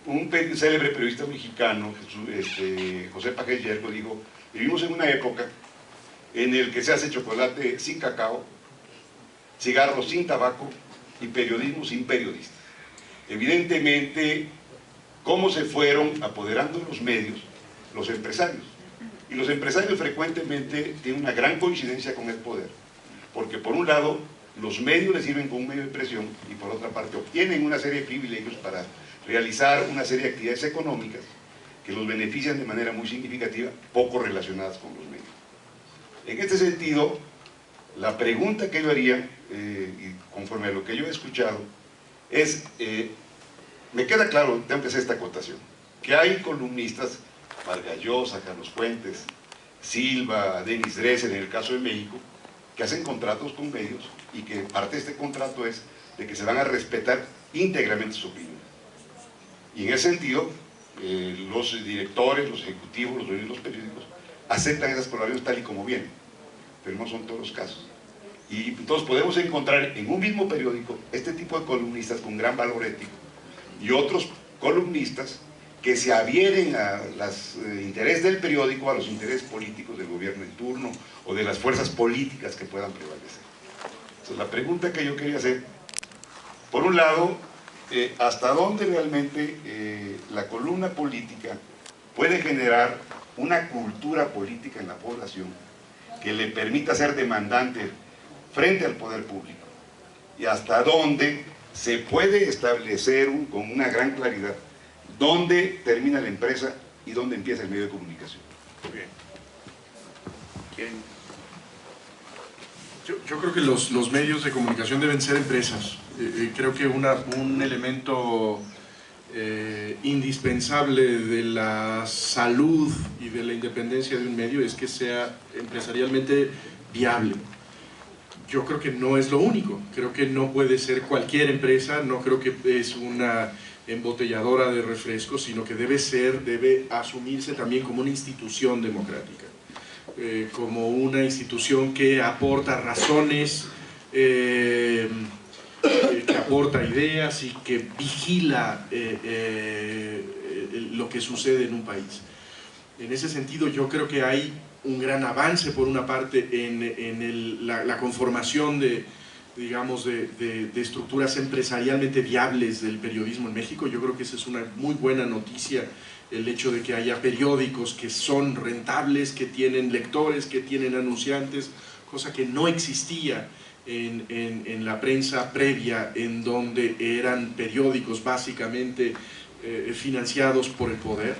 un célebre periodista mexicano, José Pagés Yergo, dijo: vivimos en una época en la que se hace chocolate sin cacao, cigarros sin tabaco y periodismo sin periodistas. Evidentemente, ¿cómo se fueron apoderando de los medios los empresarios? Y los empresarios frecuentemente tienen una gran coincidencia con el poder, porque por un lado los medios les sirven como un medio de presión y por otra parte obtienen una serie de privilegios para realizar una serie de actividades económicas que los benefician de manera muy significativa, poco relacionadas con los medios. En este sentido, la pregunta que yo haría, y conforme a lo que yo he escuchado, es, me queda claro, tengo que hacer esta acotación, que hay columnistas, Vargas Llosa, Carlos Fuentes, Silva, Denis Dresser, en el caso de México, que hacen contratos con medios y que parte de este contrato es de que se van a respetar íntegramente su opinión. Y en ese sentido, los directores, los ejecutivos, los dueños de los periódicos aceptan esas colaboraciones tal y como vienen, pero no son todos los casos. Y entonces podemos encontrar en un mismo periódico este tipo de columnistas con gran valor ético y otros columnistas que se adhieren a los intereses del periódico, a los intereses políticos del gobierno en turno o de las fuerzas políticas que puedan prevalecer. Entonces la pregunta que yo quería hacer, por un lado, ¿hasta dónde realmente la columna política puede generar una cultura política en la población que le permita ser demandante frente al poder público? Y hasta dónde se puede establecer con una gran claridad dónde termina la empresa y dónde empieza el medio de comunicación. Muy bien. ¿Quién? Yo creo que los medios de comunicación deben ser empresas. Creo que un elemento indispensable de la salud y de la independencia de un medio es que sea empresarialmente viable. Yo creo que no es lo único, creo que no puede ser cualquier empresa, no creo que es una embotelladora de refrescos, sino que debe asumirse también como una institución democrática, como una institución que aporta razones, que aporta ideas y que vigila lo que sucede en un país. En ese sentido yo creo que hay un gran avance por una parte en la conformación de estructuras empresarialmente viables del periodismo en México. Yo creo que esa es una muy buena noticia, el hecho de que haya periódicos que son rentables, que tienen lectores, que tienen anunciantes, cosa que no existía en la prensa previa, en donde eran periódicos básicamente financiados por el poder.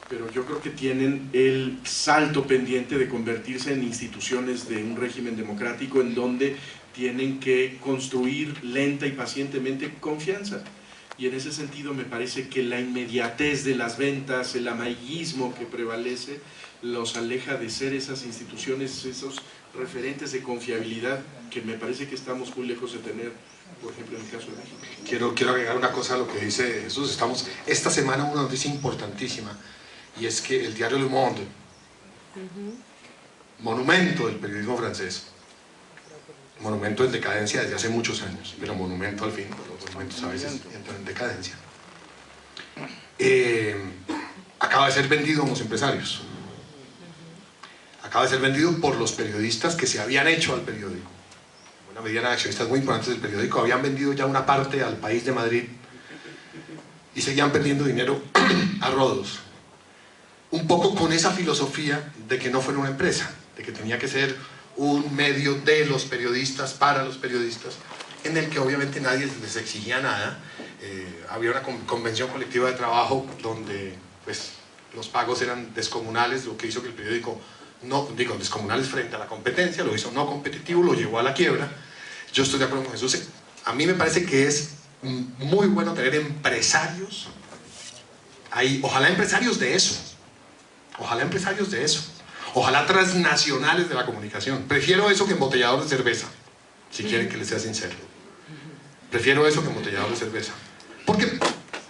Pero yo creo que tienen el salto pendiente de convertirse en instituciones de un régimen democrático en donde tienen que construir lenta y pacientemente confianza. Y en ese sentido me parece que la inmediatez de las ventas, el amarillismo que prevalece, los aleja de ser esas instituciones, esos referentes de confiabilidad que me parece que estamos muy lejos de tener, por ejemplo, en el caso de México. Quiero agregar una cosa a lo que dice Jesús. Estamos esta semana una noticia importantísima, y es que el diario Le Monde, monumento del periodismo francés, monumento en decadencia desde hace muchos años, pero monumento al fin, los monumentos a veces entran en decadencia, acaba de ser vendido a unos empresarios, acaba de ser vendido por los periodistas que se habían hecho al periódico. Una medida de accionistas muy importantes del periódico habían vendido ya una parte al País de Madrid y seguían perdiendo dinero a rodos, un poco con esa filosofía de que no fuera una empresa, de que tenía que ser un medio de los periodistas, para los periodistas, en el que obviamente nadie les exigía nada. Había una convención colectiva de trabajo donde pues, los pagos eran descomunales, lo que hizo que el periódico, descomunales frente a la competencia, lo hizo no competitivo, lo llevó a la quiebra. Yo estoy de acuerdo con Jesús. A mí me parece que es muy bueno tener empresarios ahí, ojalá empresarios de eso, ojalá empresarios de eso. Ojalá transnacionales de la comunicación. Prefiero eso que embotellador de cerveza, si quieren que les sea sincero. Prefiero eso que embotellador de cerveza. Porque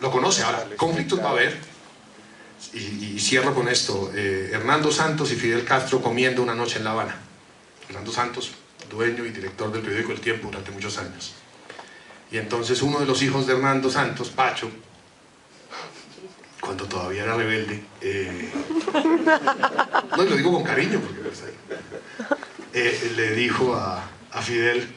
lo conoce ahora, conflictos va a haber. Y cierro con esto. Hernando Santos y Fidel Castro comiendo una noche en La Habana. Hernando Santos, dueño y director del periódico El Tiempo durante muchos años. Y entonces uno de los hijos de Hernando Santos, Pacho, cuando todavía era rebelde, no, y lo digo con cariño, porque le dijo a Fidel,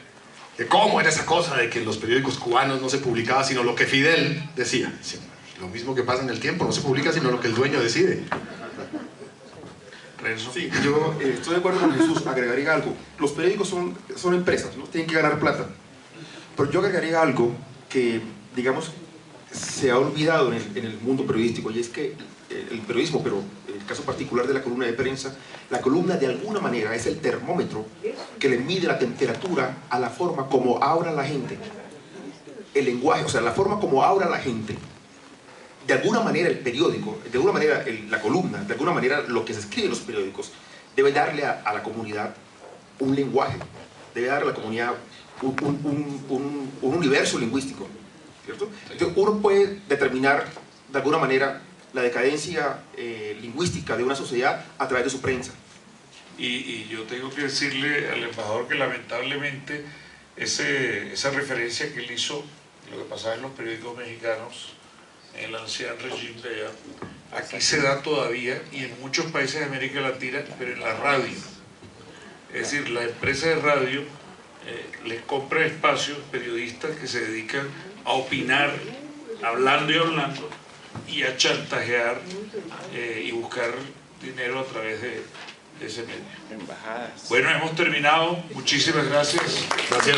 ¿cómo era esa cosa de que en los periódicos cubanos no se publicaba sino lo que Fidel decía? Sí, lo mismo que pasa en el tiempo, no se publica sino lo que el dueño decide. Sí, yo estoy de acuerdo con Jesús, agregaría algo. Los periódicos son empresas, ¿no? Tienen que ganar plata. Pero yo agregaría algo que, digamos, se ha olvidado en el mundo periodístico, y es que el periodismo, pero en el caso particular de la columna de prensa, la columna de alguna manera es el termómetro que le mide la temperatura a la forma como habla la gente. El lenguaje, o sea, la forma como habla la gente. De alguna manera el periódico, de alguna manera la columna, de alguna manera lo que se escribe en los periódicos, debe darle a la comunidad un lenguaje, debe darle a la comunidad un universo lingüístico, ¿cierto? Entonces uno puede determinar de alguna manera la decadencia lingüística de una sociedad a través de su prensa. Y yo tengo que decirle al embajador que lamentablemente esa referencia que él hizo de lo que pasaba en los periódicos mexicanos en el ancien régimen de allá, aquí se da todavía y en muchos países de América Latina, pero en la radio. Es decir, la empresa de radio les compra espacios periodistas que se dedican a opinar, hablando y a chantajear y buscar dinero a través de ese medio. Bueno, hemos terminado. Muchísimas gracias. Gracias.